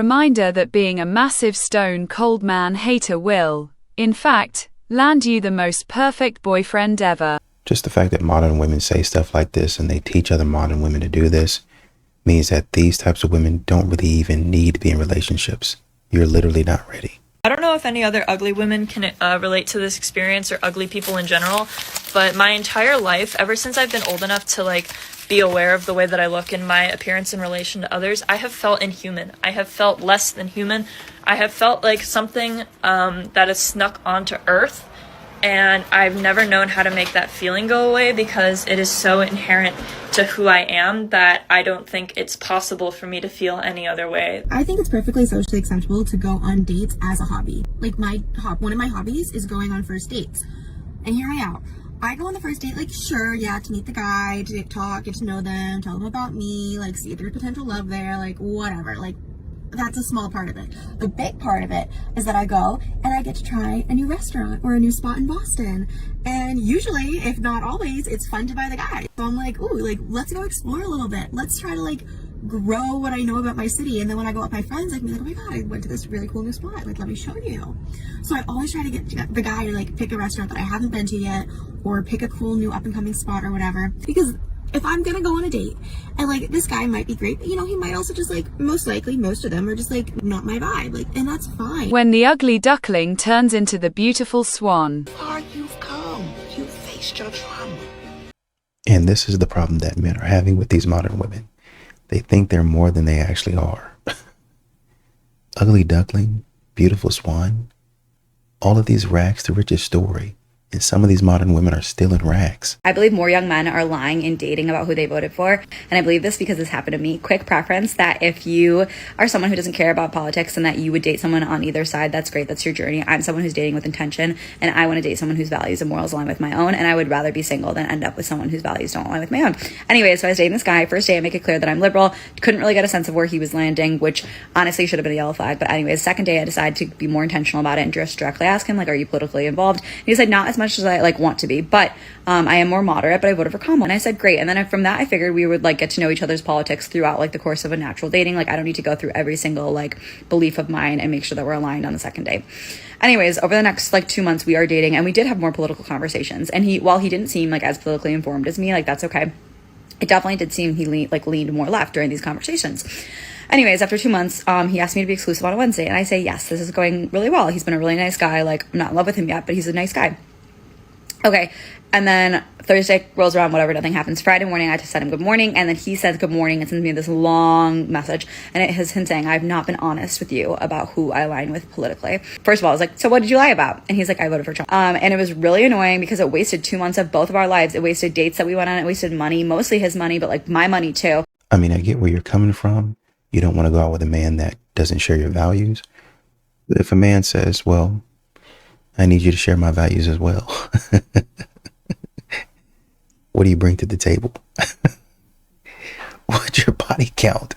reminder that being a massive stone cold man hater will, in fact, land you the most perfect boyfriend ever. Just the fact that modern women say stuff like this and they teach other modern women to do this means that these types of women don't really even need to be in relationships. You're literally not ready. I don't know if any other ugly women can relate to this experience, or ugly people in general, but my entire life, ever since I've been old enough to be aware of the way that I look and my appearance in relation to others, I have felt inhuman. I have felt less than human. I have felt like something that has snuck onto earth, and I've never known how to make that feeling go away because it is so inherent to who I am that I don't think it's possible for me to feel any other way. I think it's perfectly socially acceptable to go on dates as a hobby. Like one of my hobbies is going on first dates. And here I am. I go on the first date, sure, yeah, to meet the guy, to talk, get to know them, tell them about me, see if there's potential love there, whatever. That's a small part of it. The big part of it is that I go and I get to try a new restaurant or a new spot in Boston. And usually, if not always, it's fun to buy the guy. So I'm let's go explore a little bit. Let's try to grow what I know about my city. And then when I go with my friends, I can be like, oh my God, I went to this really cool new spot. Let me show you. So I always try to get the guy to pick a restaurant that I haven't been to yet, or pick a cool new up and coming spot or whatever. Because if I'm gonna go on a date and this guy might be great, but he might also just most likely, most of them are just not my vibe, and that's fine. When the ugly duckling turns into the beautiful swan. Far you've come, you faced your trauma. And this is the problem that men are having with these modern women. They think they're more than they actually are. Ugly duckling, beautiful swan, all of these rags to riches story. And some of these modern women are still in rags. I believe more young men are lying in dating about who they voted for. And I believe this because this happened to me. Quick preference that if you are someone who doesn't care about politics and that you would date someone on either side, that's great. That's your journey. I'm someone who's dating with intention, and I want to date someone whose values and morals align with my own. And I would rather be single than end up with someone whose values don't align with my own. Anyway, so I was dating this guy. First day, I make it clear that I'm liberal. Couldn't really get a sense of where he was landing, which honestly should have been a yellow flag. But anyways, second day, I decided to be more intentional about it and just directly ask him, are you politically involved? And he said, not as much as I want to be, but I am more moderate, but I voted for Kamala. And I said, great. And then from that, I figured we would get to know each other's politics throughout the course of a natural dating. I don't need to go through every single belief of mine and make sure that we're aligned on the second day. Anyways, over the next 2 months, we are dating, and we did have more political conversations. And while he didn't seem as politically informed as me, that's okay. It definitely did seem he leaned more left during these conversations. Anyways, after 2 months, he asked me to be exclusive on a Wednesday, and I say, yes, this is going really well. He's been a really nice guy. I'm not in love with him yet, but he's a nice guy. Okay, and then Thursday rolls around, whatever, nothing happens. Friday morning, I had to send him good morning, and then he says good morning and sends me this long message, and it has him saying, I've not been honest with you about who I align with politically. First of all, I was like, so what did you lie about? And he's like, I voted for Trump. And it was really annoying because it wasted 2 months of both of our lives. It wasted dates that we went on. It wasted money, mostly his money, but my money too. I mean, I get where you're coming from. You don't want to go out with a man that doesn't share your values. But if a man says, well, I need you to share my values as well. What do you bring to the table? What's your body count?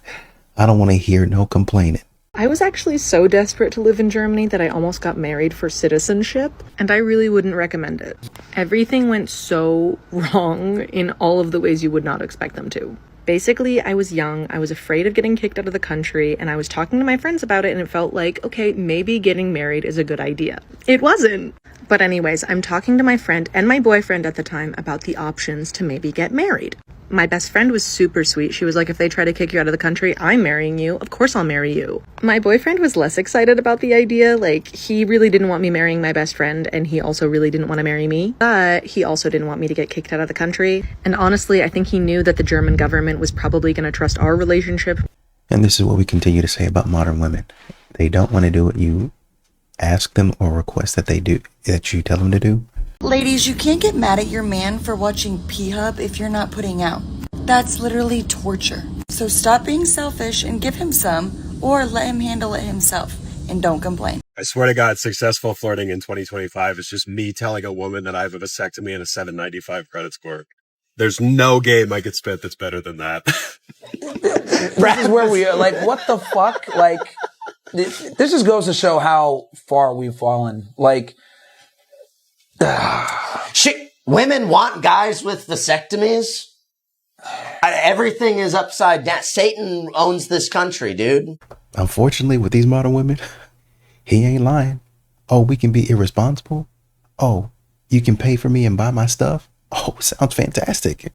I don't want to hear no complaining. I was actually so desperate to live in Germany that I almost got married for citizenship, and I really wouldn't recommend it. Everything went so wrong in all of the ways you would not expect them to. Basically, I was young, I was afraid of getting kicked out of the country, and I was talking to my friends about it, and it felt like, okay, maybe getting married is a good idea. It wasn't. But anyways, I'm talking to my friend and my boyfriend at the time about the options to maybe get married. My best friend was super sweet. She was like, if they try to kick you out of the country, I'm marrying you. Of course I'll marry you. My boyfriend was less excited about the idea. He really didn't want me marrying my best friend, and he also really didn't want to marry me. But he also didn't want me to get kicked out of the country. And honestly, I think he knew that the German government was probably going to trust our relationship. And this is what we continue to say about modern women. They don't want to do what you ask them or request that they do, that you tell them to do. Ladies, you can't get mad at your man for watching P-Hub if you're not putting out. That's literally torture. So stop being selfish and give him some, or let him handle it himself, and don't complain. I swear to God, successful flirting in 2025 is just me telling a woman that I have a vasectomy and a 795 credit score. There's no game I could spit that's better than that. This is where we are. What the fuck? This just goes to show how far we've fallen. Women want guys with vasectomies. Everything is upside down. Satan owns this country, dude. Unfortunately, with these modern women, he ain't lying. Oh, we can be irresponsible. Oh, you can pay for me and buy my stuff. Oh, sounds fantastic.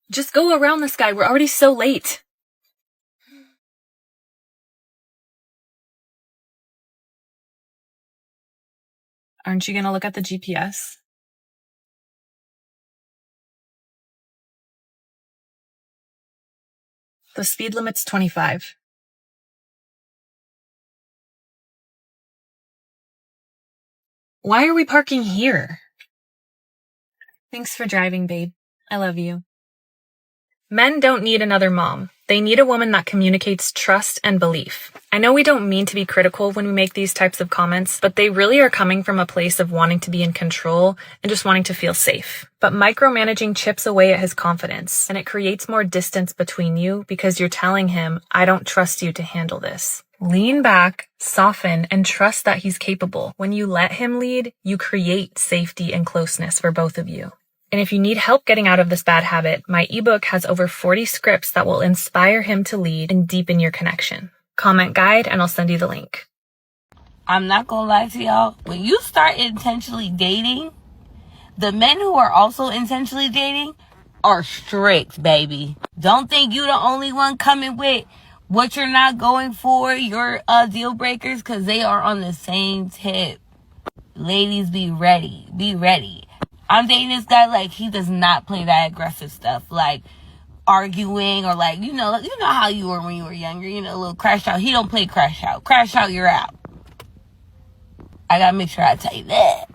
Just go around this guy. We're already so late. Aren't you gonna look at the GPS? The speed limit's 25. Why are we parking here? Thanks for driving, babe. I love you. Men don't need another mom. They need a woman that communicates trust and belief. I know we don't mean to be critical when we make these types of comments, but they really are coming from a place of wanting to be in control and just wanting to feel safe. But micromanaging chips away at his confidence, and it creates more distance between you because you're telling him, I don't trust you to handle this. Lean back, soften, and trust that he's capable. When you let him lead, you create safety and closeness for both of you. And if you need help getting out of this bad habit, my ebook has over 40 scripts that will inspire him to lead and deepen your connection. Comment guide and I'll send you the link. I'm not gonna lie to y'all. When you start intentionally dating, the men who are also intentionally dating are strict, baby. Don't think you the only one coming with what you're not going for, your deal breakers, because they are on the same tip. Ladies, be ready. Be ready. I'm dating this guy, like, he does not play that aggressive stuff, like arguing or like, you know how you were when you were younger, a little crash out. He don't play crash out. Crash out, you're out. I gotta make sure I tell you that.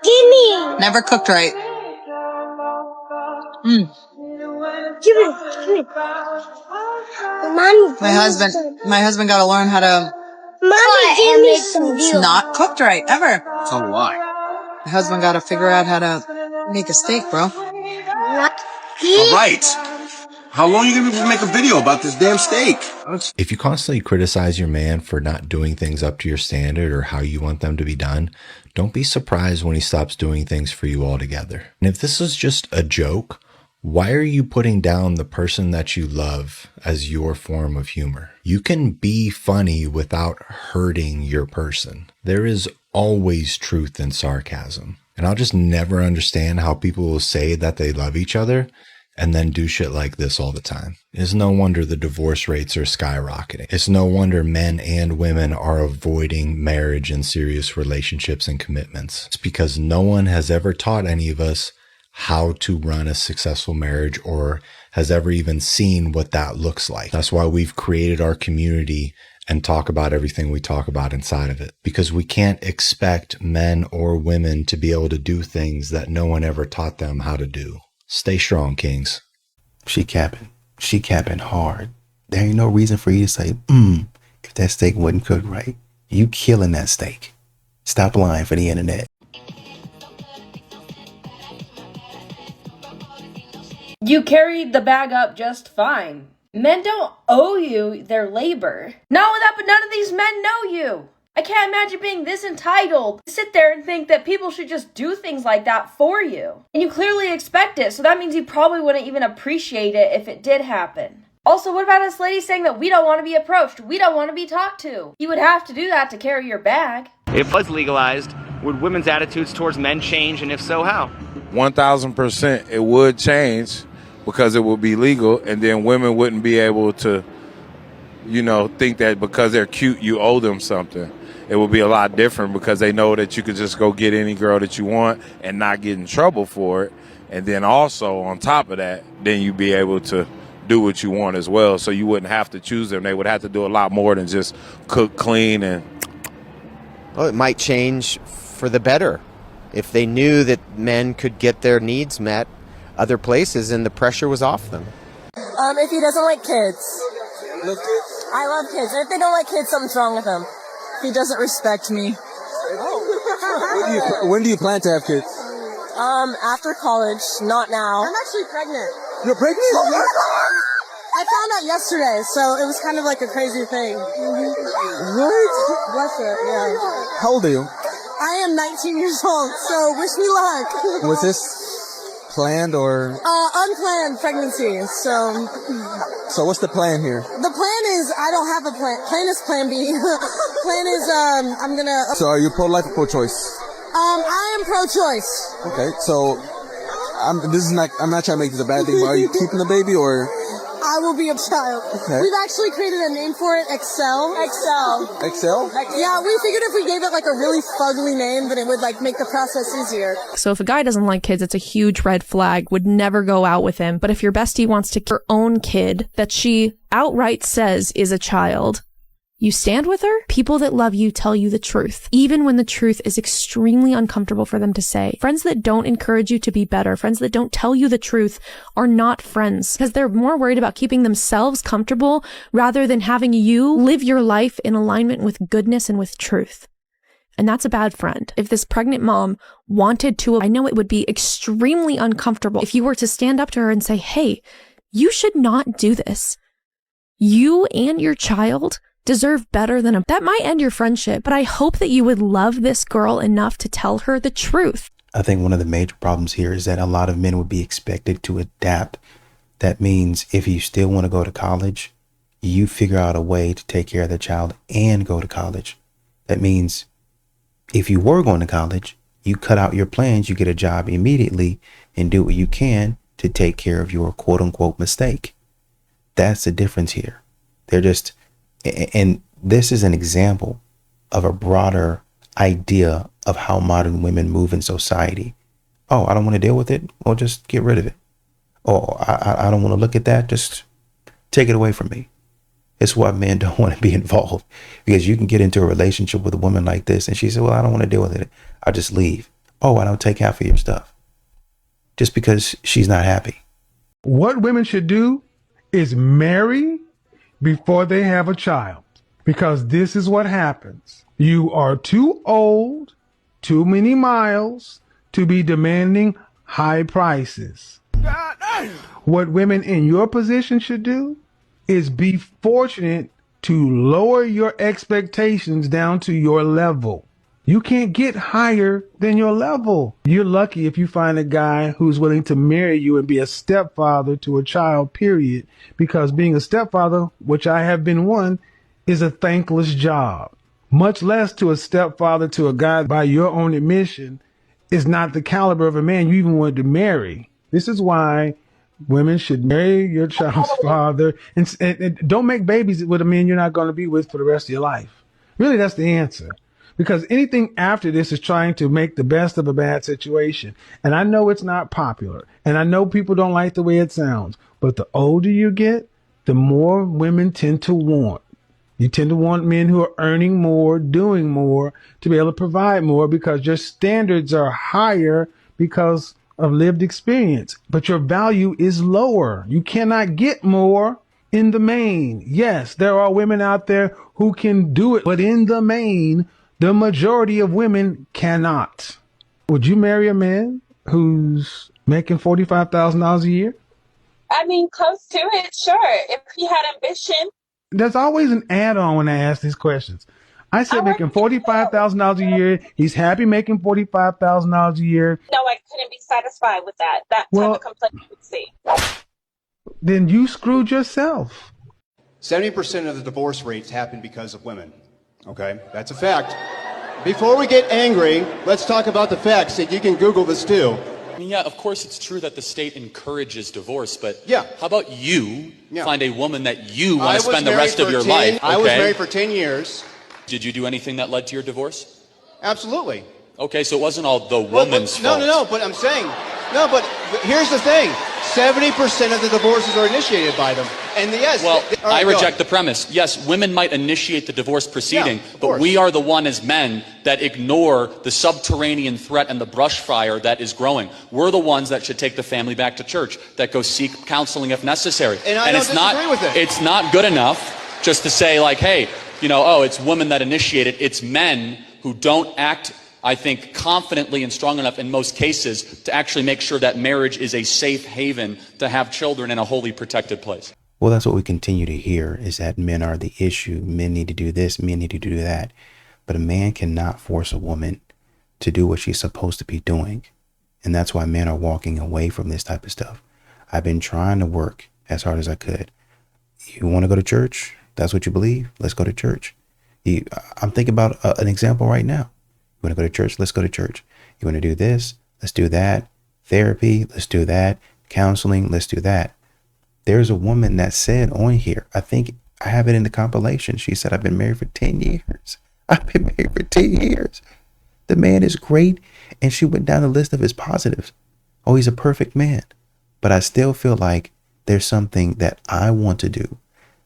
Gimme! Never cooked right. Gimme. My husband got to learn how to. Mommy, give me some veal. Not cooked right, ever. So why? My husband got to figure out how to make a steak, bro. All right. How long are you going to make a video about this damn steak? If you constantly criticize your man for not doing things up to your standard or how you want them to be done, don't be surprised when he stops doing things for you altogether. And if this is just a joke, why are you putting down the person that you love as your form of humor? You can be funny without hurting your person. There is always truth in sarcasm. And I'll just never understand how people will say that they love each other and then do shit like this all the time. It's no wonder the divorce rates are skyrocketing. It's no wonder men and women are avoiding marriage and serious relationships and commitments. It's because no one has ever taught any of us how to run a successful marriage or has ever even seen what that looks like. That's why we've created our community and talk about everything we talk about inside of it, because we can't expect men or women to be able to do things that no one ever taught them how to do. Stay strong, kings. She capping hard. There ain't no reason for you to say, if that steak wasn't cooked right. You killing that steak. Stop lying for the internet. You carried the bag up just fine. Men don't owe you their labor. Not with that, but none of these men know you. I can't imagine being this entitled to sit there and think that people should just do things like that for you. And you clearly expect it, so that means you probably wouldn't even appreciate it if it did happen. Also, what about this lady saying that we don't want to be approached, we don't want to be talked to? You would have to do that to carry your bag. If it was legalized, would women's attitudes towards men change, and if so, how? 1,000% it would change because it would be legal, and then women wouldn't be able to, think that because they're cute, you owe them something. It would be a lot different because they know that you could just go get any girl that you want and not get in trouble for it. And then also on top of that, then you'd be able to do what you want as well. So you wouldn't have to choose them. They would have to do a lot more than just cook, clean, and... Well, it might change for the better if they knew that men could get their needs met other places and the pressure was off them. If he doesn't like kids. I love kids. And if they don't like kids, something's wrong with them. He doesn't respect me. When do you plan to have kids? After college, not now. I'm actually pregnant. You're pregnant? I found out yesterday, so it was kind of like a crazy thing. What? Bless it, yeah. How old are you? I am 19 years old, so wish me luck. Was this planned or? Unplanned pregnancy, so. So what's the plan here? The plan is, I don't have a plan. Plan is plan B. Plan is, I'm gonna. So are you pro-life or pro-choice? I am pro-choice. Okay, so I'm not trying to make this a bad thing, but are you keeping the baby or? I will be a child. Okay. We've actually created a name for it, Excel. Excel? Yeah, we figured if we gave it like a really fugly name, then it would like make the process easier. So if a guy doesn't like kids, it's a huge red flag, would never go out with him. But if your bestie wants to keep her own kid that she outright says is a child, you stand with her? People that love you tell you the truth, even when the truth is extremely uncomfortable for them to say. Friends that don't encourage you to be better, friends that don't tell you the truth are not friends because they're more worried about keeping themselves comfortable rather than having you live your life in alignment with goodness and with truth. And that's a bad friend. If this pregnant mom wanted to, I know it would be extremely uncomfortable if you were to stand up to her and say, hey, you should not do this. You and your child deserve better than that might end your friendship, but I hope that you would love this girl enough to tell her the truth. I think one of the major problems here is that a lot of men would be expected to adapt. That means if you still want to go to college, you figure out a way to take care of the child and go to college. That means if you were going to college, you cut out your plans, you get a job immediately and do what you can to take care of your quote unquote mistake. That's the difference here. They're just, and this is an example of a broader idea of how modern women move in society. Oh, I don't want to deal with it. Well, just get rid of it. Oh, I don't want to look at that. Just take it away from me. It's why men don't want to be involved, because you can get into a relationship with a woman like this and she said, well, I don't want to deal with it. I'll just leave. Oh, I don't take half of your stuff just because she's not happy. What women should do is marry before they have a child, because this is what happens. You are too old, too many miles to be demanding high prices. What women in your position should do is be fortunate to lower your expectations down to your level. You can't get higher than your level. You're lucky if you find a guy who's willing to marry you and be a stepfather to a child, period. Because being a stepfather, which I have been one, is a thankless job. Much less to a stepfather to a guy by your own admission is not the caliber of a man you even wanted to marry. This is why women should marry your child's father and don't make babies with a man you're not going to be with for the rest of your life. Really, that's the answer. Because anything after this is trying to make the best of a bad situation. And I know it's not popular. And I know people don't like the way it sounds. But the older you get, the more women tend to want. You tend to want men who are earning more, doing more, to be able to provide more, because your standards are higher because of lived experience. But your value is lower. You cannot get more in the main. Yes, there are women out there who can do it, but in the main, the majority of women cannot. Would you marry a man who's making $45,000 a year? I mean, close to it, sure. If he had ambition. There's always an add-on when I ask these questions. I said making $45,000 a year. He's happy making $45,000 a year. No, I couldn't be satisfied with that. That type of complacency. Then you screwed yourself. 70% of the divorce rates happen because of women. Okay, that's a fact. Before we get angry, let's talk about the facts. You can Google this too. I mean, yeah, of course it's true that the state encourages divorce, but yeah. How about you find a woman that you want to spend the rest of your life? Okay? I was married for 10 years. Did you do anything that led to your divorce? Absolutely. Okay, so it wasn't all the woman's fault. No, but I'm saying, but here's the thing. 70% of the divorces are initiated by them. And yes, well, right, I reject the premise. Yes, women might initiate the divorce proceeding, yeah, but we are the one as men that ignore the subterranean threat and the brush fire that is growing. We're the ones that should take the family back to church, that go seek counseling if necessary. And I don't disagree with it. It's not good enough just to say like, hey, it's women that initiate it. It's men who don't act, I think, confidently and strong enough in most cases to actually make sure that marriage is a safe haven to have children in a wholly protected place. Well, that's what we continue to hear, is that men are the issue. Men need to do this, men need to do that. But a man cannot force a woman to do what she's supposed to be doing. And that's why men are walking away from this type of stuff. I've been trying to work as hard as I could. You want to go to church? That's what you believe? Let's go to church. I'm thinking about an example right now. You want to go to church? Let's go to church. You want to do this? Let's do that. Therapy? Let's do that. Counseling? Let's do that. There's a woman that said on here, I think I have it in the compilation. She said, I've been married for 10 years. I've been married for 10 years. The man is great. And she went down the list of his positives. Oh, he's a perfect man. But I still feel like there's something that I want to do.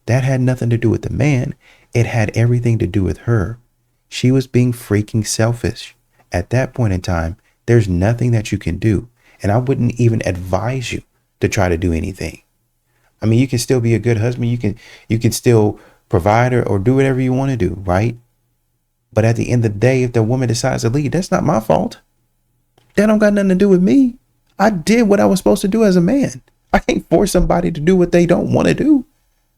That had nothing to do with the man. It had everything to do with her. She was being freaking selfish. At that point in time, there's nothing that you can do. And I wouldn't even advise you to try to do anything. I mean, you can still be a good husband. You can still provide or do whatever you want to do, right? But at the end of the day, if the woman decides to leave, that's not my fault. That don't got nothing to do with me. I did what I was supposed to do as a man. I can't force somebody to do what they don't want to do.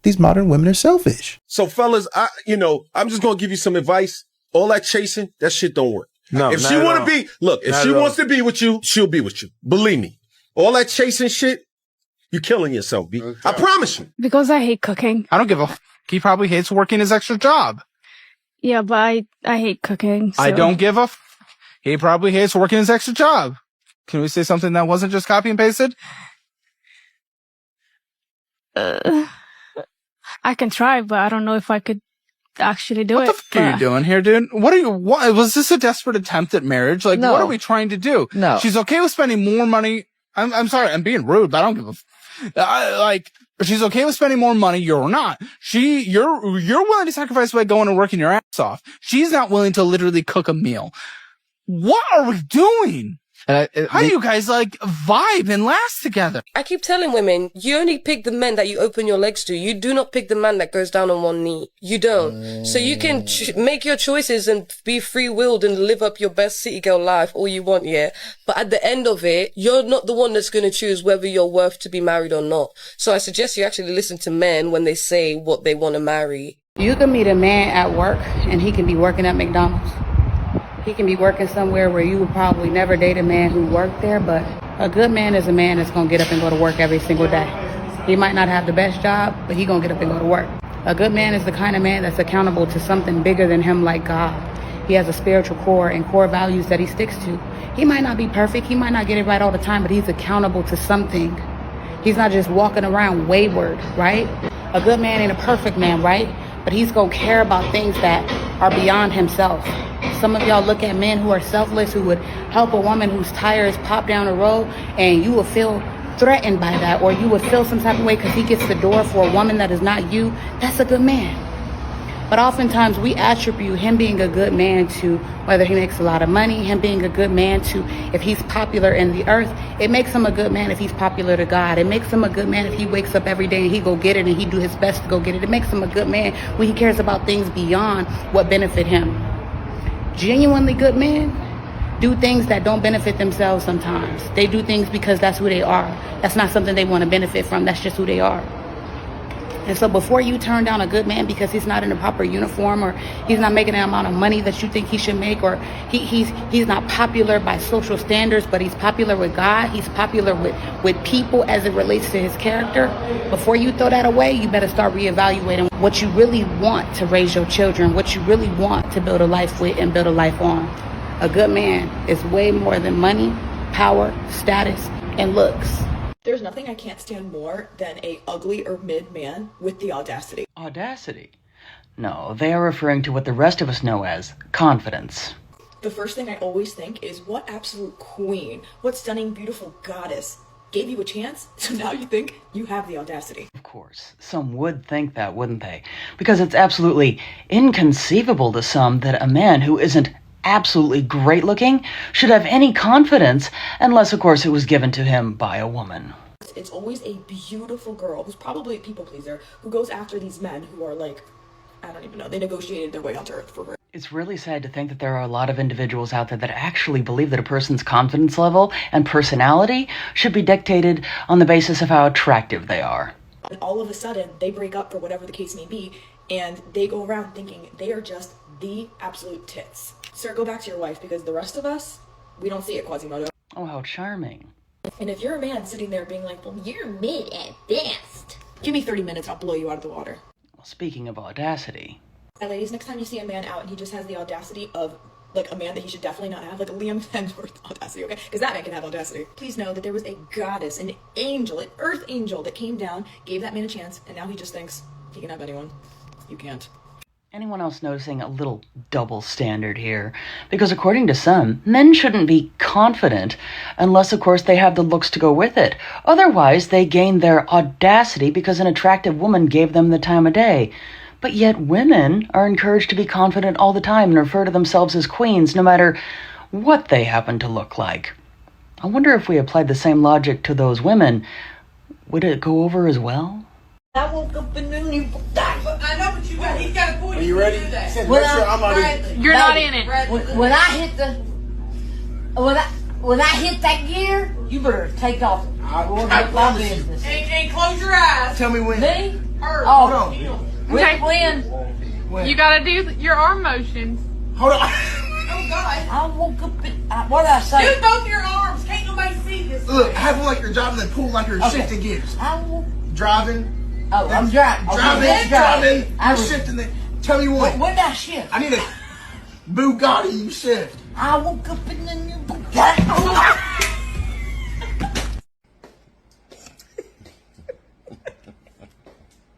These modern women are selfish. So fellas, I'm just going to give you some advice. All that chasing, that shit don't work. No, if she want to be, look, if she wants to be with you, she'll be with you. Believe me. All that chasing shit, you're killing yourself, B. Okay. I promise you. Because I hate cooking. I don't give a f***. He probably hates working his extra job. Yeah, but I hate cooking. So. I don't give a f***. He probably hates working his extra job. Can we say something that wasn't just copy and pasted? I can try, but I don't know if I could actually do it. What the f*** are you doing here, dude? What was this a desperate attempt at marriage? Like, No. what are we trying to do? No. She's okay with spending more money. I'm sorry, I'm being rude, but I don't give a f***. She's okay with spending more money. You're not. You're willing to sacrifice by going and working your ass off. She's not willing to literally cook a meal. What are we doing? How do you guys vibe and last together? I keep telling women, you only pick the men that you open your legs to. You do not pick the man that goes down on one knee. You don't. So you can make your choices and be free-willed and live up your best city girl life all you want, yeah? But at the end of it, you're not the one that's going to choose whether you're worth to be married or not. So I suggest you actually listen to men when they say what they want to marry. You can meet a man at work and he can be working at McDonald's. He can be working somewhere where you would probably never date a man who worked there, but a good man is a man that's going to get up and go to work every single day. He might not have the best job, but he's going to get up and go to work. A good man is the kind of man that's accountable to something bigger than him, like God. He has a spiritual core and core values that he sticks to. He might not be perfect, he might not get it right all the time, but he's accountable to something. He's not just walking around wayward, right? A good man ain't a perfect man, right? But he's going to care about things that are beyond himself. Some of y'all look at men who are selfless, who would help a woman whose tires pop down the road, and you will feel threatened by that, or you would feel some type of way because he gets the door for a woman that is not you. That's a good man. But oftentimes we attribute him being a good man to whether he makes a lot of money, him being a good man to if he's popular in the earth. It makes him a good man if he's popular to God. It makes him a good man if he wakes up every day and he go get it and he do his best to go get it. It makes him a good man when he cares about things beyond what benefit him. Genuinely good men do things that don't benefit themselves sometimes. They do things because that's who they are. That's not something they want to benefit from. That's just who they are. And so before you turn down a good man because he's not in the proper uniform, or he's not making the amount of money that you think he should make, or he's not popular by social standards, but he's popular with God, he's popular with people as it relates to his character, before you throw that away, you better start reevaluating what you really want to raise your children, what you really want to build a life with and build a life on. A good man is way more than money, power, status, and looks. There's nothing I can't stand more than a ugly or mid man with the audacity. Audacity? No, they are referring to what the rest of us know as confidence. The first thing I always think is, what absolute queen, what stunning, beautiful goddess gave you a chance, so now you think you have the audacity. Of course, some would think that, wouldn't they? Because it's absolutely inconceivable to some that a man who isn't absolutely great looking should have any confidence, unless of course it was given to him by a woman. It's always a beautiful girl who's probably a people pleaser who goes after these men who are I don't even know, they negotiated their way onto Earth for her. It's really sad to think that there are a lot of individuals out there that actually believe that a person's confidence level and personality should be dictated on the basis of how attractive they are. And all of a sudden, they break up for whatever the case may be, and they go around thinking they are just the absolute tits. Sir, go back to your wife, because the rest of us, we don't see it, Quasimodo. Oh, how charming. And if you're a man sitting there being like, well, you're mid at best, give me 30 minutes, I'll blow you out of the water. Well, speaking of audacity. And ladies, next time you see a man out and he just has the audacity of, like, a man that he should definitely not have, like a Liam Hemsworth audacity, okay? Because that man can have audacity. Please know that there was a goddess, an angel, an earth angel that came down, gave that man a chance, and now he just thinks he can have anyone. You can't. Anyone else noticing a little double standard here? Because according to some, men shouldn't be confident unless, of course, they have the looks to go with it. Otherwise, they gain their audacity because an attractive woman gave them the time of day. But yet women are encouraged to be confident all the time and refer to themselves as queens, no matter what they happen to look like. I wonder if we applied the same logic to those women, would it go over as well? I woke up in the new I know what you got. He's got a point. Are you ready? You're not in it. When I hit that gear, you better take off. I will make my business. And close your eyes. Tell me when. Me? Her. Oh, Hold on. when? You gotta do your arm motions. Hold on. Oh God. I woke up in. What did I say? Do both your arms. Can't nobody see this. Look, have it like you're driving and pull like you're shifting gears. Driving. Oh, I'm driving. Driving. You're shifting it. Tell me when. When did I shift? I need a Bugatti. You shift. I woke up in the new Bugatti.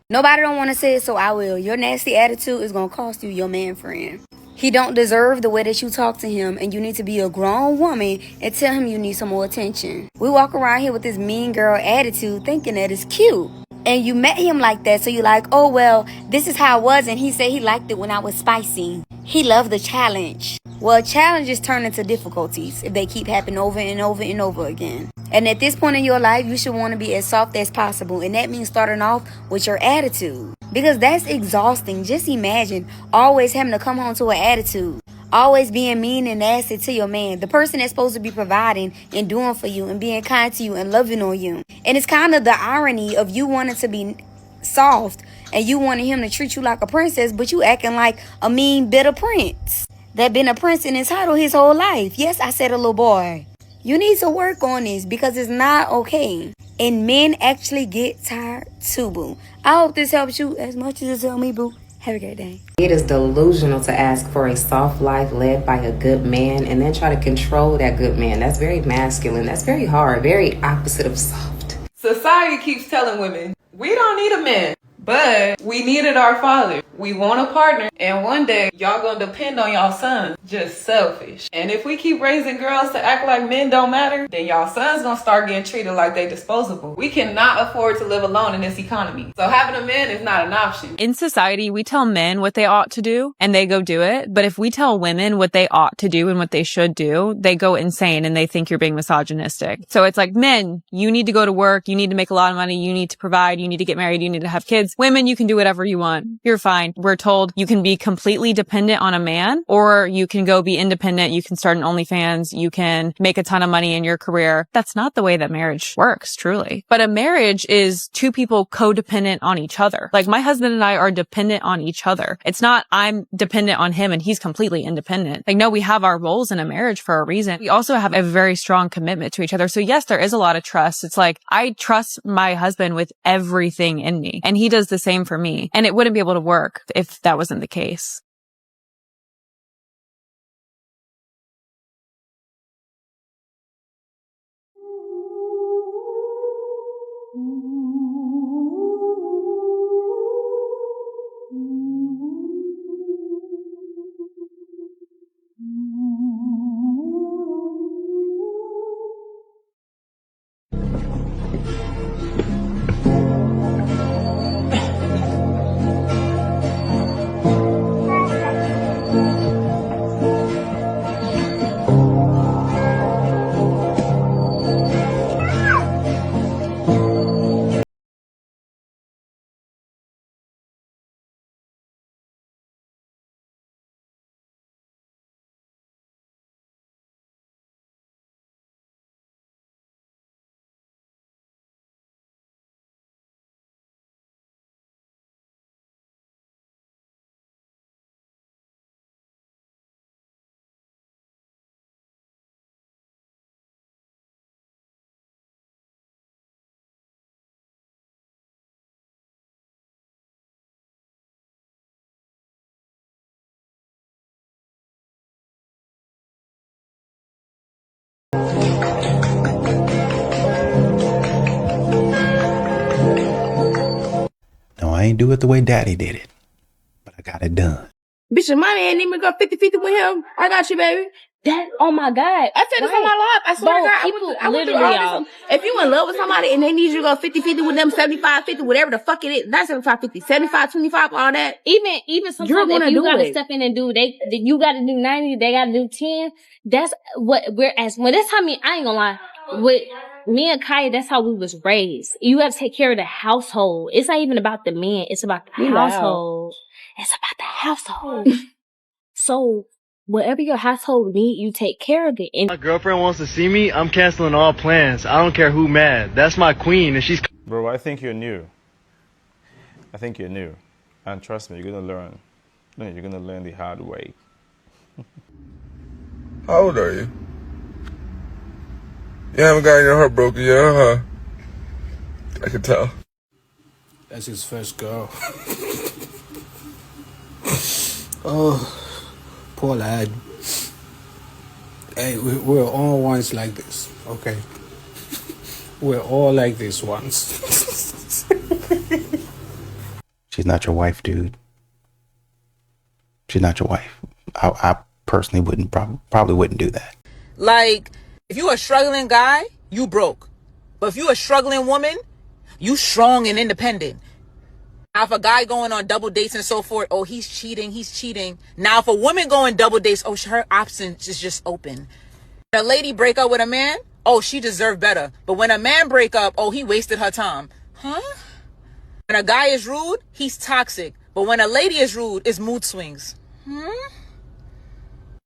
Nobody don't want to say it, so I will. Your nasty attitude is going to cost you your man friend. He don't deserve the way that you talk to him, and you need to be a grown woman and tell him you need some more attention. We walk around here with this mean girl attitude thinking that it's cute. And you met him like that, so you're like, oh, well, this is how I was, and he said he liked it when I was spicy. He loved the challenge. Well, challenges turn into difficulties if they keep happening over and over and over again. And at this point in your life, you should want to be as soft as possible, and that means starting off with your attitude. Because that's exhausting. Just imagine always having to come home to an attitude. Always being mean and nasty to your man, the person that's supposed to be providing and doing for you and being kind to you and loving on you. And it's kind of the irony of you wanting to be soft and you wanting him to treat you like a princess, but you acting like a mean, bitter prince that been a prince and entitled his whole life. Yes, I said a little boy. You need to work on this because it's not okay. And men actually get tired too, boo. I hope this helps you as much as it helped me, boo. Have a great day. It is delusional to ask for a soft life led by a good man and then try to control that good man. That's very masculine. That's very hard. Very opposite of soft. Society keeps telling women, we don't need a man, but we needed our father. We want a partner, and one day y'all gonna depend on y'all sons. Just selfish. And if we keep raising girls to act like men don't matter, then y'all sons gonna start getting treated like they disposable. We cannot afford to live alone in this economy. So having a man is not an option. In society, we tell men what they ought to do and they go do it. But if we tell women what they ought to do and what they should do, they go insane and they think you're being misogynistic. So it's like, men, you need to go to work. You need to make a lot of money. You need to provide. You need to get married. You need to have kids. Women, you can do whatever you want. You're fine. We're told you can be completely dependent on a man, or you can go be independent. You can start an OnlyFans. You can make a ton of money in your career. That's not the way that marriage works, truly. But a marriage is two people codependent on each other. Like my husband and I are dependent on each other. It's not I'm dependent on him and he's completely independent. Like, no, we have our roles in a marriage for a reason. We also have a very strong commitment to each other. So yes, there is a lot of trust. It's like I trust my husband with everything in me, and he does the same for me. And it wouldn't be able to work if that wasn't the case. No, I ain't do it the way daddy did it, but I got it done. Bitch, if my man need me to go 50-50 with him, I got you, baby. That, oh my God. I said this on my life. I swear to God, I went through all this. If you in love with somebody and they need you to go 50-50 with them, 75-50, whatever the fuck it is, not 75-50, 75-25, all that. Even sometimes if you gotta step in and do, you gotta do 90, they gotta do 10. That's what we're asking. Well, that's how I ain't gonna lie. With me and Kaya, that's how we was raised. You gotta take care of the household. It's not even about the men. It's about the household. It's about the household. So, whatever your household need, you take care of it. And my girlfriend wants to see me, I'm canceling all plans. I don't care who mad. That's my queen, and she's... Bro, I think you're new. I think you're new. And trust me, you're gonna learn. You're gonna learn the hard way. How old are you? You haven't gotten your heart broken yet, huh? I can tell. That's his first girl. Oh, poor lad. Hey, we're all once like this, okay? We're all like this once. She's not your wife, dude. She's not your wife. I personally wouldn't, probably wouldn't do that. Like, if you a struggling guy, you broke. But if you a struggling woman, you strong and independent. Now, if a guy going on double dates and so forth, oh, he's cheating. Now, if a woman going double dates, oh, her options is just open. When a lady break up with a man, oh, she deserved better. But when a man break up, oh, he wasted her time. Huh? When a guy is rude, he's toxic. But when a lady is rude, it's mood swings.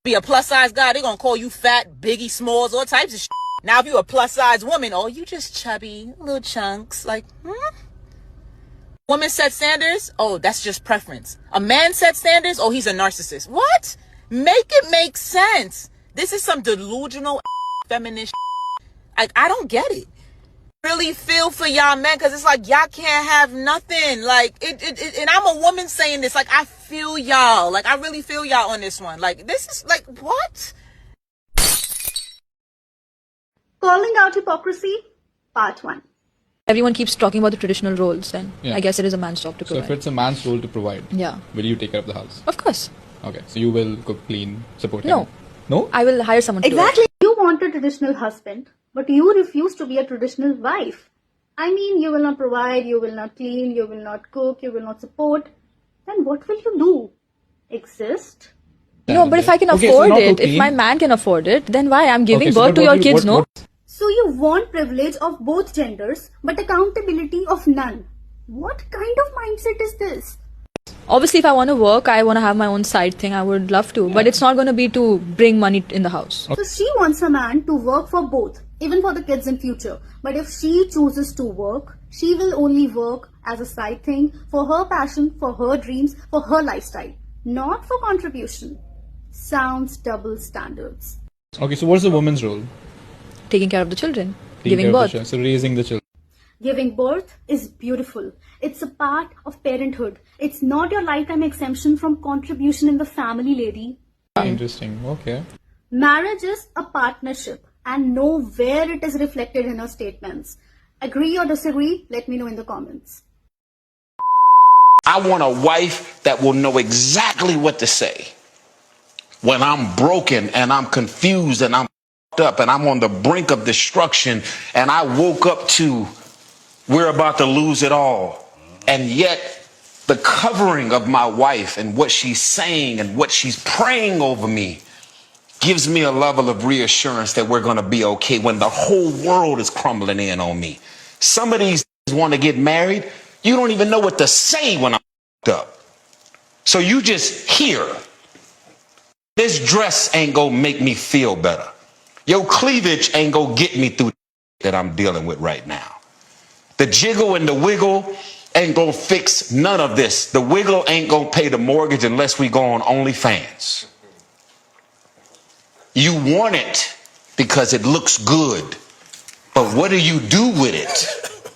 Be a plus size guy, they gonna call you fat, Biggie Smalls, all types of shit. Now, if you a plus size woman, oh, you just chubby, little chunks, like, Woman set standards, oh, that's just preference. A man set standards, oh, he's a narcissist. What? Make it make sense. This is some delusional feminist. Like, I don't get it. Really feel for y'all men, because it's like y'all can't have nothing. Like, and I'm a woman saying this. Like, I feel y'all. Like, I really feel y'all on this one. Like, this is like, what? Calling out hypocrisy, part 1. Everyone keeps talking about the traditional roles, and I guess it is a man's job to provide. So if it's a man's role to provide, will you take care of the house? Of course. Okay, so you will cook, clean, support him? No. No? I will hire someone to do it. You want a traditional husband, but you refuse to be a traditional wife. I mean, you will not provide, you will not clean, you will not cook, you will not support. Then what will you do? Exist? No, but if I can afford it, if my man can afford it, then why? I'm giving birth to your kids, no? So you want privilege of both genders, but accountability of none. What kind of mindset is this? Obviously, if I want to work, I want to have my own side thing, I would love to. But it's not going to be to bring money in the house. So she wants a man to work for both, even for the kids in future. But if she chooses to work, she will only work as a side thing for her passion, for her dreams, for her lifestyle. Not for contribution. Sounds double standards. Okay, so what's the woman's role? Taking care of the children, giving birth. So raising the children. Giving birth is beautiful. It's a part of parenthood. It's not your lifetime exemption from contribution in the family, lady. Interesting. Okay. Marriage is a partnership, and know where it is reflected in her statements. Agree or disagree? Let me know in the comments. I want a wife that will know exactly what to say when I'm broken and I'm confused and I'm up and I'm on the brink of destruction and I woke up to we're about to lose it all. And yet the covering of my wife and what she's saying and what she's praying over me gives me a level of reassurance that we're going to be okay when the whole world is crumbling in on me. Some of these want to get married. You don't even know what to say when I'm up. So you just hear. This dress ain't gonna make me feel better. Your cleavage ain't gonna get me through that I'm dealing with right now. The jiggle and the wiggle ain't gonna fix none of this. The wiggle ain't gonna pay the mortgage unless we go on OnlyFans. You want it because it looks good. But what do you do with it?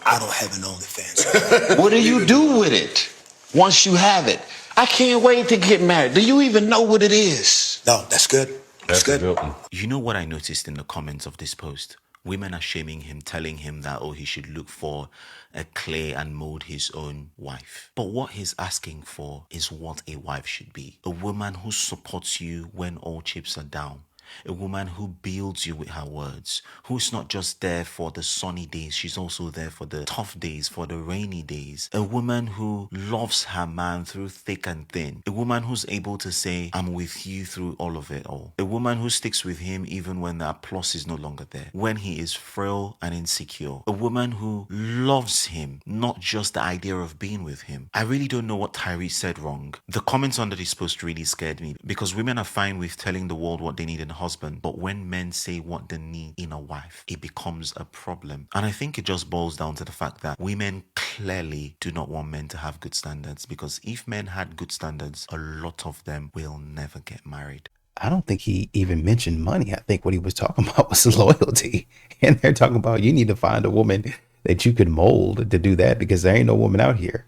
I don't have an OnlyFans. What do you do with it once you have it? I can't wait to get married. Do you even know what it is? No, that's good. That's good. You know what I noticed in the comments of this post? Women are shaming him, telling him that, oh, he should look for a clay and mold his own wife. But what he's asking for is what a wife should be. A woman who supports you when all chips are down. A woman who builds you with her words, who's not just there for the sunny days, she's also there for the tough days, for the rainy days. A woman who loves her man through thick and thin. A woman who's able to say, I'm with you through all of it all. A woman who sticks with him even when the applause is no longer there, when he is frail and insecure. A woman who loves him, not just the idea of being with him. I really don't know what Tyrese said wrong. The comments under this post really scared me, because women are fine with telling the world what they need in a husband, but when men say what they need in a wife, it becomes a problem. And I think it just boils down to the fact that women clearly do not want men to have good standards, because if men had good standards, a lot of them will never get married. I don't think he even mentioned money. I think what he was talking about was loyalty. And they're talking about, you need to find a woman that you could mold to do that, because there ain't no woman out here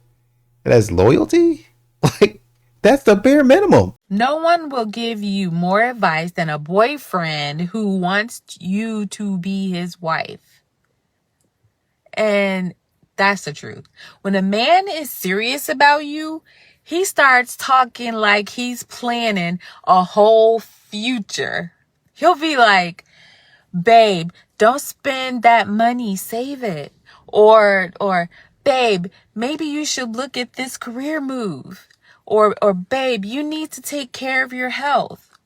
that has loyalty. Like, that's the bare minimum. No one will give you more advice than a boyfriend who wants you to be his wife. And that's the truth. When a man is serious about you, he starts talking like he's planning a whole future. He'll be like, babe, don't spend that money, save it. Or babe, maybe you should look at this career move. Or babe, you need to take care of your health.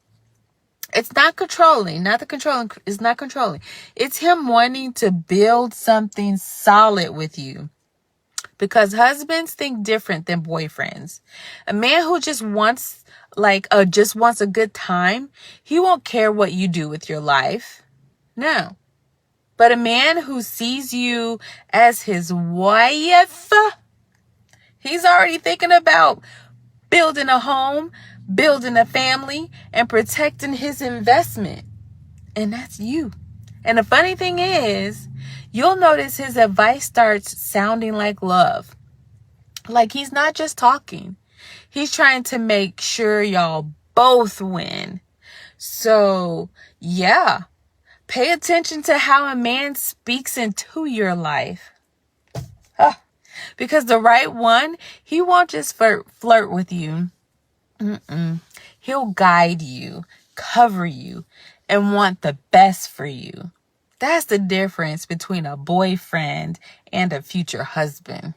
It's not controlling. It's not controlling. It's him wanting to build something solid with you. Because husbands think different than boyfriends. A man who just wants a good time, he won't care what you do with your life. No. But a man who sees you as his wife, he's already thinking about building a home, building a family, and protecting his investment. And that's you. And the funny thing is, you'll notice his advice starts sounding like love. Like he's not just talking. He's trying to make sure y'all both win. So, yeah. Pay attention to how a man speaks into your life. Because the right one, he won't just flirt with you. He'll guide you, cover you, and want the best for you. That's the difference between a boyfriend and a future husband.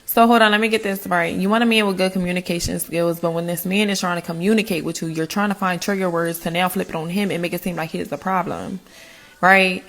So hold on, let me get this right. You want a man with good communication skills, but when this man is trying to communicate with you, you're trying to find trigger words to now flip it on him and make it seem like he's the problem, right?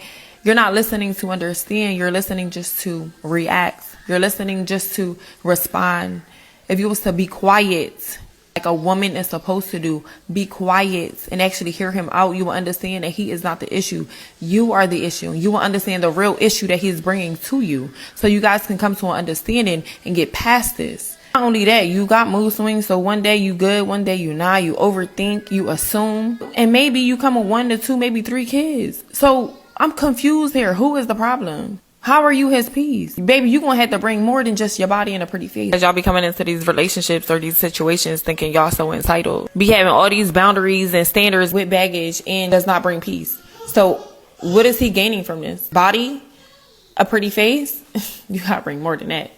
You're not listening to understand. You're listening just to react. You're listening just to respond. If you was to be quiet, like a woman is supposed to do, be quiet and actually hear him out, you will understand that he is not the issue. You are the issue. You will understand the real issue that he's bringing to you. So you guys can come to an understanding and get past this. Not only that, you got mood swings. So one day you good, one day you not. You overthink, you assume. And maybe you come with 1 to 2, maybe 3 kids. So I'm confused here. Who is the problem? How are you his piece? Baby, you gonna have to bring more than just your body and a pretty face. As y'all be coming into these relationships or these situations thinking y'all so entitled. Be having all these boundaries and standards with baggage and does not bring peace. So what is he gaining from this? Body? A pretty face? You gotta bring more than that.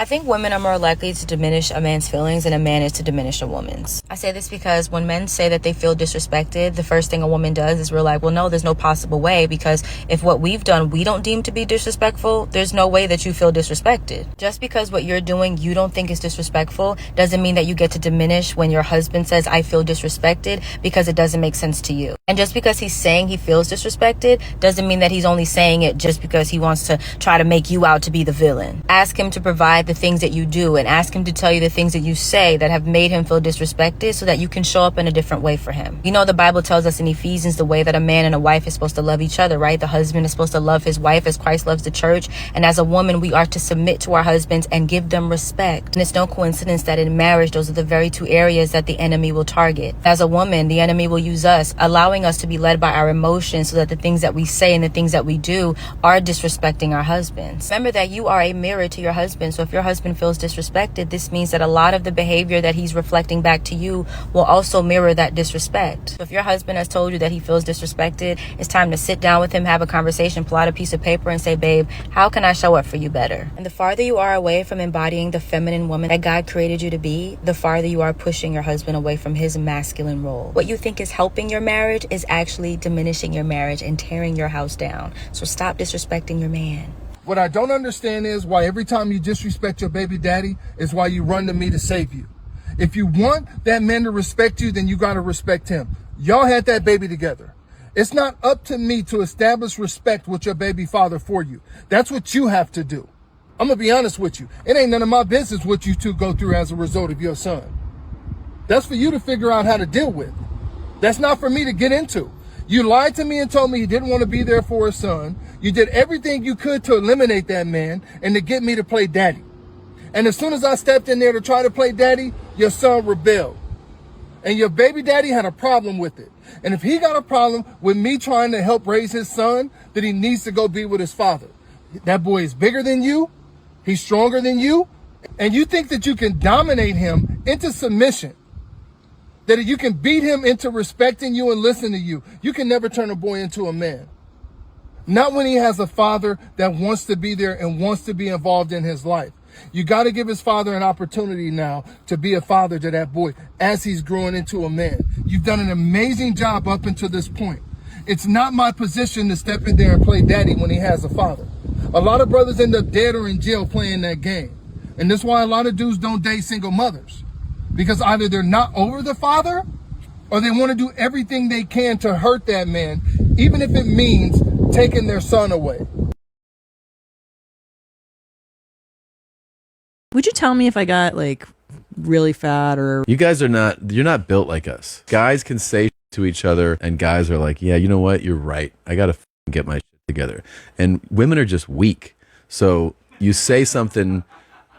I think women are more likely to diminish a man's feelings than a man is to diminish a woman's. I say this because when men say that they feel disrespected, the first thing a woman does is realize, well, no, there's no possible way, because if what we've done we don't deem to be disrespectful, there's no way that you feel disrespected. Just because what you're doing you don't think is disrespectful doesn't mean that you get to diminish when your husband says, I feel disrespected, because it doesn't make sense to you. And just because he's saying he feels disrespected doesn't mean that he's only saying it just because he wants to try to make you out to be the villain. Ask him to provide the things that you do, and ask him to tell you the things that you say that have made him feel disrespected, so that you can show up in a different way for him. You know, the Bible tells us in Ephesians the way that a man and a wife is supposed to love each other, right? The husband is supposed to love his wife as Christ loves the church, and as a woman we are to submit to our husbands and give them respect. And it's no coincidence that in marriage those are the very 2 areas that the enemy will target. As a woman, the enemy will use us, allowing us to be led by our emotions, so that the things that we say and the things that we do are disrespecting our husbands. Remember that you are a mirror to your husband, so if your your husband feels disrespected, this means that a lot of the behavior that he's reflecting back to you will also mirror that disrespect. So if your husband has told you that he feels disrespected, it's time to sit down with him, have a conversation, pull out a piece of paper and say, babe, how can I show up for you better? And the farther you are away from embodying the feminine woman that God created you to be, the farther you are pushing your husband away from his masculine role. What you think is helping your marriage is actually diminishing your marriage and tearing your house down. So stop disrespecting your man. What I don't understand is why every time you disrespect your baby daddy is why you run to me to save you. If you want that man to respect you, then you got to respect him. Y'all had that baby together. It's not up to me to establish respect with your baby father for you. That's what you have to do. I'm going to be honest with you. It ain't none of my business what you two go through as a result of your son. That's for you to figure out how to deal with. That's not for me to get into. You lied to me and told me you didn't want to be there for his son. You did everything you could to eliminate that man and to get me to play daddy. And as soon as I stepped in there to try to play daddy, your son rebelled. And your baby daddy had a problem with it. And if he got a problem with me trying to help raise his son, then he needs to go be with his father. That boy is bigger than you. He's stronger than you. And you think that you can dominate him into submission, that you can beat him into respecting you and listening to you. You can never turn a boy into a man. Not when he has a father that wants to be there and wants to be involved in his life. You got to give his father an opportunity now to be a father to that boy as he's growing into a man. You've done an amazing job up until this point. It's not my position to step in there and play daddy when he has a father. A lot of brothers end up dead or in jail playing that game. And that's why a lot of dudes don't date single mothers. Because either they're not over the father or they want to do everything they can to hurt that man, even if it means taking their son away. Would you tell me if I got like really fat or... You guys you're not built like us. Guys can say to each other and guys are like, yeah, you know what? You're right. I got to get my shit together. And women are just weak. So you say something,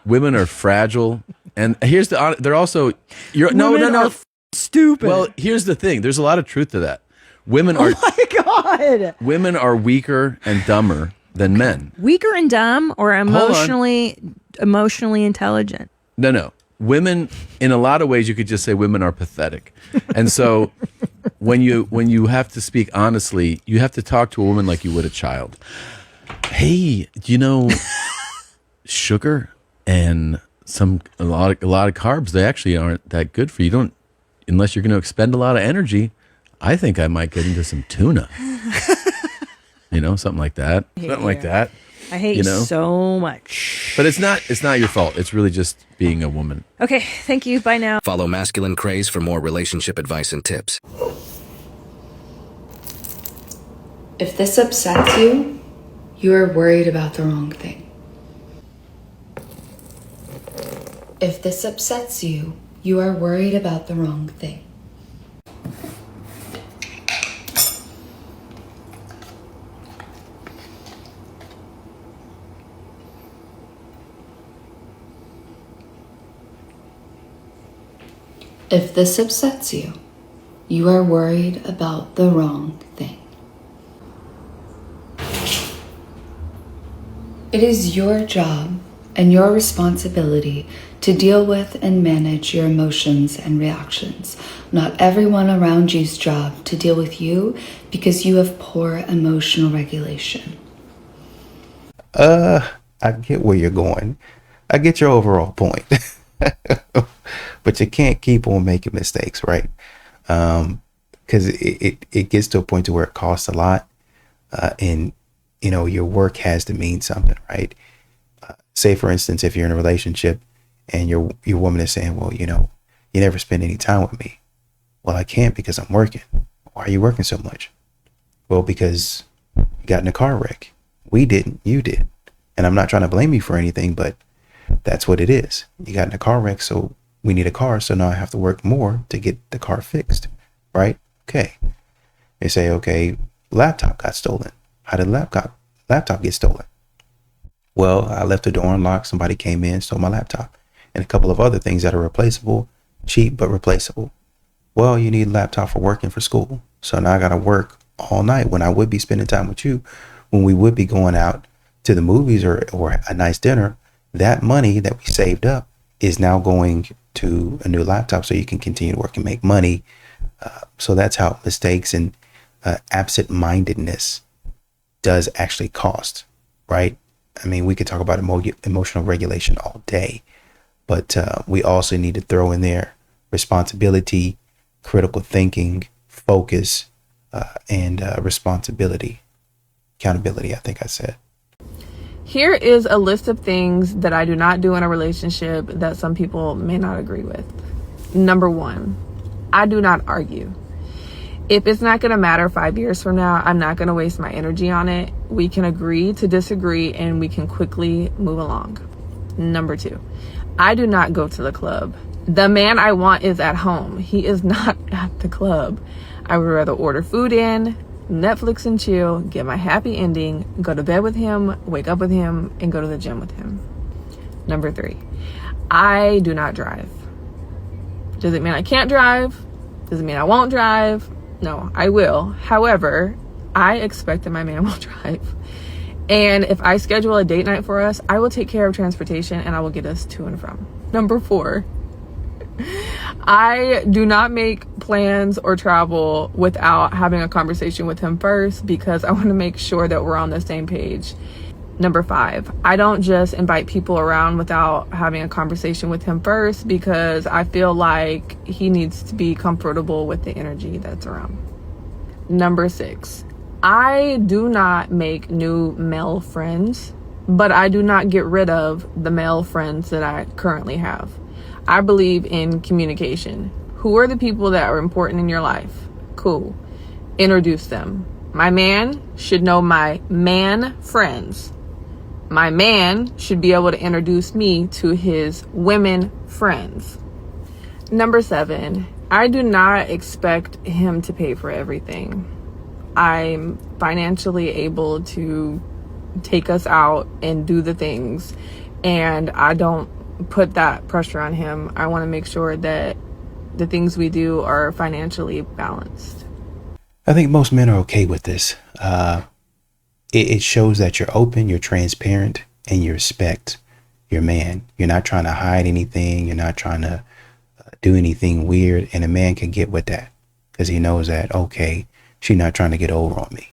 women are fragile. And here's they're also, no. Stupid. Well, here's the thing. There's a lot of truth to that. Women are, oh my God. Women are weaker and dumber than men. Weaker and dumb or emotionally intelligent? No. Women, in a lot of ways, you could just say women are pathetic. And so when you have to speak honestly, you have to talk to a woman like you would a child. Hey, do you know sugar and a lot of carbs, they actually aren't that good for you. Unless you're going to expend a lot of energy. I think I might get into some tuna. Something like that. Something like that. I hate you so much. But it's not your fault. It's really just being a woman. Okay, thank you. Bye now. Follow Masculine Craze for more relationship advice and tips. If this upsets you, you are worried about the wrong thing. If this upsets you, you are worried about the wrong thing. If this upsets you, you are worried about the wrong thing. It is your job and your responsibility to deal with and manage your emotions and reactions. Not everyone around you's job to deal with you because you have poor emotional regulation. I get where you're going. I get your overall point. But you can't keep on making mistakes, right? Because it gets to a point to where it costs a lot. And, your work has to mean something, right? Say, for instance, if you're in a relationship and your woman is saying, well, you never spend any time with me. Well, I can't because I'm working. Why are you working so much? Well, because you got in a car wreck. We didn't, you did. And I'm not trying to blame you for anything, but that's what it is. You got in a car wreck, so we need a car. So now I have to work more to get the car fixed, right? Okay. They say, okay, laptop got stolen. How did laptop get stolen? Well, I left the door unlocked. Somebody came in, stole my laptop. And a couple of other things that are replaceable, cheap but replaceable. Well, you need a laptop for work and for school. So now I got to work all night when I would be spending time with you, when we would be going out to the movies or a nice dinner. That money that we saved up is now going to a new laptop so you can continue to work and make money. So that's how mistakes and absent-mindedness does actually cost, right? I mean, we could talk about emotional regulation all day, but we also need to throw in there responsibility, critical thinking, focus, and responsibility, accountability, I think I said. Here is a list of things that I do not do in a relationship that some people may not agree with. Number 1, I do not argue. If it's not going to matter 5 years from now, I'm not going to waste my energy on it. We can agree to disagree and we can quickly move along. Number 2, I do not go to the club. The man I want is at home. He is not at the club. I would rather order food in, Netflix and chill, get my happy ending, go to bed with him, wake up with him, and go to the gym with him. Number 3, I do not drive. Does it mean I can't drive? Does it mean I won't drive? No, I will. However, I expect that my man will drive. And if I schedule a date night for us, I will take care of transportation and I will get us to and from. Number 4, I do not make plans or travel without having a conversation with him first because I want to make sure that we're on the same page. Number 5, I don't just invite people around without having a conversation with him first because I feel like he needs to be comfortable with the energy that's around. Number 6, I do not make new male friends, but I do not get rid of the male friends that I currently have. I believe in communication. Who are the people that are important in your life? Cool. Introduce them. My man should know my man friends. My man should be able to introduce me to his women friends. Number 7, I do not expect him to pay for everything. I'm financially able to take us out and do the things, and I don't put that pressure on him. I want to make sure that the things we do are financially balanced. I think most men are okay with this. It shows that you're open, you're transparent, and you respect your man. You're not trying to hide anything. You're not trying to do anything weird. And a man can get with that because he knows that, okay, she's not trying to get over on me.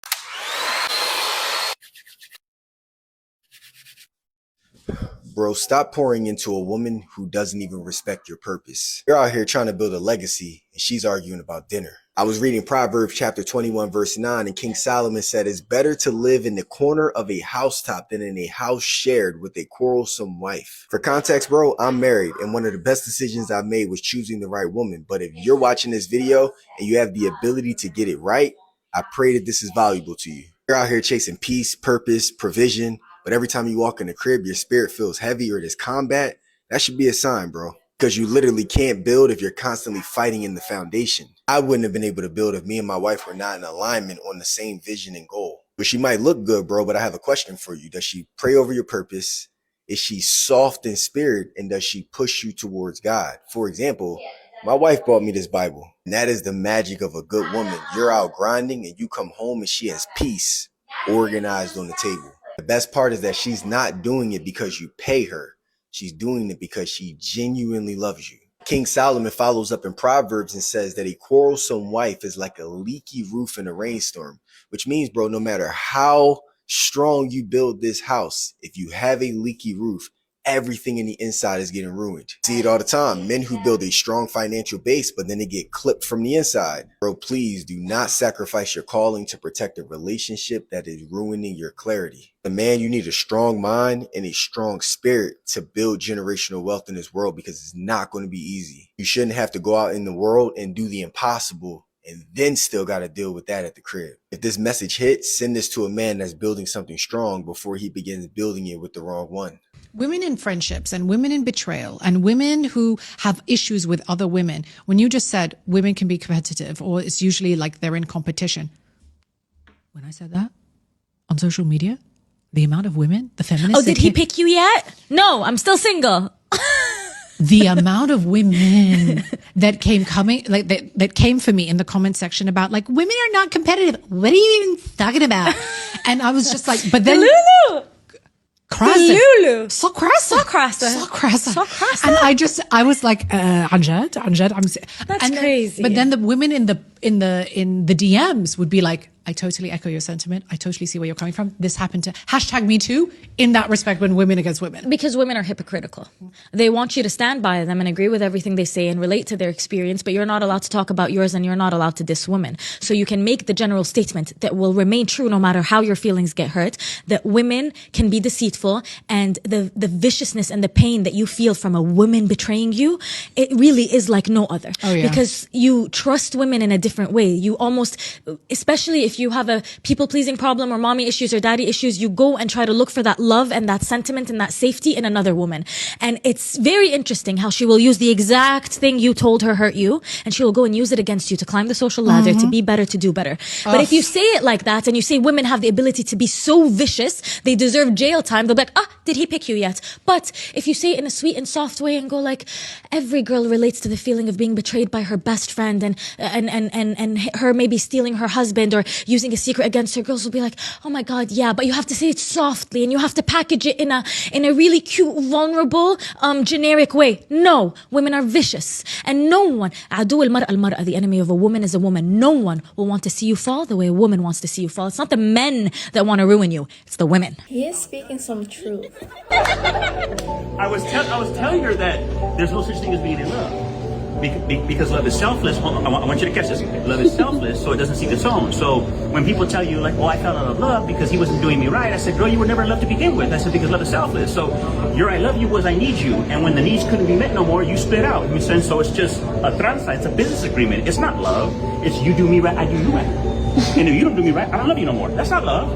Bro, stop pouring into a woman who doesn't even respect your purpose. You're out here trying to build a legacy and she's arguing about dinner. I was reading Proverbs chapter 21 verse 9 and King Solomon said it's better to live in the corner of a housetop than in a house shared with a quarrelsome wife. For context, bro, I'm married and one of the best decisions I've made was choosing the right woman. But if you're watching this video and you have the ability to get it right, I pray that this is valuable to you. You're out here chasing peace, purpose, provision, but every time you walk in the crib, your spirit feels heavy or there's combat. That should be a sign, bro. Because you literally can't build if you're constantly fighting in the foundation. I wouldn't have been able to build if me and my wife were not in alignment on the same vision and goal. But she might look good, bro, but I have a question for you. Does she pray over your purpose? Is she soft in spirit? And does she push you towards God? For example, my wife bought me this Bible. And that is the magic of a good woman. You're out grinding and you come home and she has peace organized on the table. The best part is that she's not doing it because you pay her. She's doing it because she genuinely loves you. King Solomon follows up in Proverbs and says that a quarrelsome wife is like a leaky roof in a rainstorm, which means, bro, no matter how strong you build this house, if you have a leaky roof, everything in the inside is getting ruined. See it all the time. Men who build a strong financial base, but then they get clipped from the inside. Bro, please do not sacrifice your calling to protect a relationship that is ruining your clarity. The man, you need a strong mind and a strong spirit to build generational wealth in this world because it's not going to be easy. You shouldn't have to go out in the world and do the impossible and then still got to deal with that at the crib. If this message hits, send this to a man that's building something strong before he begins building it with the wrong one. Women in friendships and women in betrayal and women who have issues with other women. When you just said women can be competitive or it's usually like they're in competition. When I said that on social media, the amount of women, the feminists. Oh, did he pick you yet? No, I'm still single. The amount of women that came for me in the comment section about like women are not competitive. What are you even talking about? And I was just like, but then. Lulu! crazy. Lulu. So crazy. So crazy. So crazy. So crazy. And I was like, Anjad, That's crazy. But then the women in the DMs would be like, I totally echo your sentiment. I totally see where you're coming from. This happened to #MeToo in that respect when women against women. Because women are hypocritical. They want you to stand by them and agree with everything they say and relate to their experience, but you're not allowed to talk about yours and you're not allowed to diss women. So you can make the general statement that will remain true no matter how your feelings get hurt, that women can be deceitful, and the viciousness and the pain that you feel from a woman betraying you, it really is like no other. Oh, yeah. Because you trust women in a different way. You almost, especially if you have a people-pleasing problem or mommy issues or daddy issues, you go and try to look for that love and that sentiment and that safety in another woman. And it's very interesting how she will use the exact thing you told her hurt you, and she will go and use it against you to climb the social ladder, to be better, to do better. But if you say it like that and you say women have the ability to be so vicious, they deserve jail time, they'll be like, did he pick you yet? But if you say it in a sweet and soft way and go like, every girl relates to the feeling of being betrayed by her best friend and her maybe stealing her husband or using a secret against her, girls will be like, oh my God, yeah, but you have to say it softly and you have to package it in a really cute, vulnerable, generic way. No, women are vicious, and no one, عدو المرأة المرأة, the enemy of a woman is a woman. No one will want to see you fall the way a woman wants to see you fall. It's not the men that want to ruin you, it's the women. He is speaking some truth. I was telling her that there's no such thing as being in love. Because love is selfless. I want you to catch this. Love is selfless, so it doesn't seek its own. So when people tell you, like, oh, I fell out of love because he wasn't doing me right, I said, girl, you were never in love to begin with. I said, because love is selfless. So your I love you was I need you. And when the needs couldn't be met no more, you split out. You said, so it's just a transa. It's a business agreement. It's not love. It's you do me right, I do you right. And if you don't do me right, I don't love you no more. That's not love.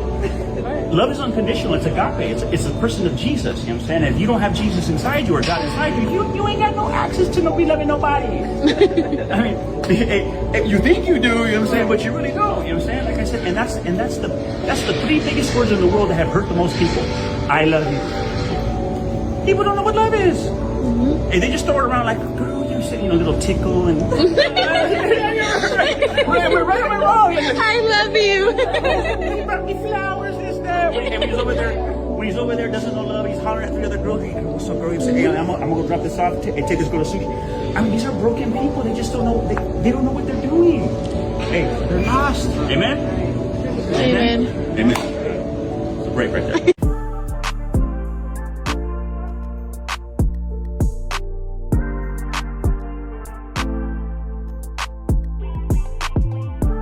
Love is unconditional. It's agape. It's a person of Jesus. You know what I'm saying? And if you don't have Jesus inside you or God inside you, you ain't got no access to no be loving nobody. I mean, you think you do, you know what I'm saying, but you really don't. You know what I'm saying? Like I said, and that's the three biggest words in the world that have hurt the most people. I love you. People don't know what love is. And they just throw it around like, girl, you say, little tickle and we're right or wrong. I love you. You brought me flowers, this, that. And when he's over there, doesn't know love, he's hollering at 3 other girls. Hey, what's up, girl? He say, hey, I'm gonna go drop this off and take this girl to sushi. I mean, these are broken people. They just don't know. They don't know what they're doing. Hey, they're lost. Amen. Amen. Amen. It's a break right there.